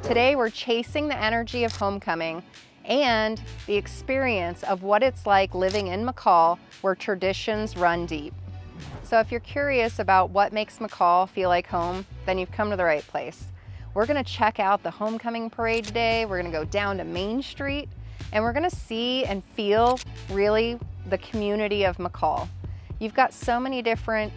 Today we're chasing the energy of homecoming and the experience of what it's like living in McCall, where traditions run deep. So if you're curious about what makes McCall feel like home, then you've come to the right place. We're gonna check out the homecoming parade today. We're gonna go down to Main Street and we're gonna see and feel really the community of McCall. You've got so many different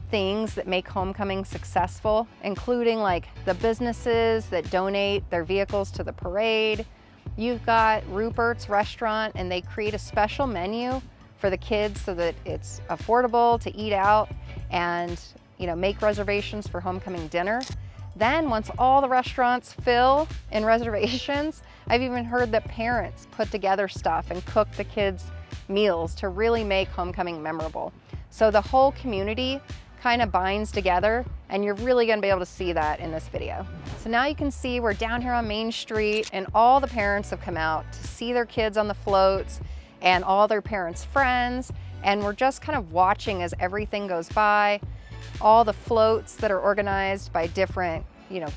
things that make homecoming successful, including like the businesses that donate their vehicles to the parade. You've got Rupert's restaurant, and they create a special menu for the kids so that it's affordable to eat out and make reservations for homecoming dinner. Then once all the restaurants fill in reservations, I've even heard that parents put together stuff and cook the kids meals to really make homecoming memorable. So the whole community kind of binds together, and you're really gonna be able to see that in this video. So now you can see we're down here on Main Street, and all the parents have come out to see their kids on the floats and all their parents' friends, and we're just kind of watching as everything goes by. All the floats that are organized by different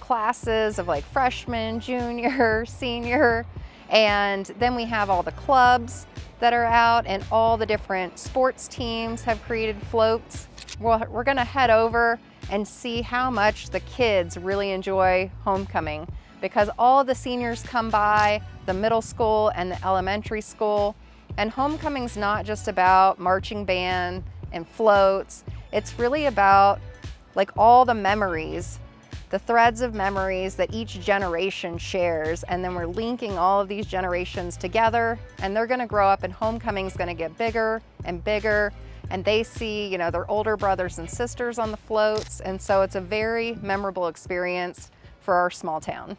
classes of like freshman, junior, senior, and then we have all the clubs that are out, and all the different sports teams have created floats. We're gonna head over and see how much the kids really enjoy homecoming, because all of the seniors come by, the middle school and the elementary school, and homecoming's not just about marching band and floats. It's really about like all the memories, the threads of memories that each generation shares, and then we're linking all of these generations together, and they're gonna grow up, and homecoming's gonna get bigger and bigger, and they see their older brothers and sisters on the floats, and so it's a very memorable experience for our small town.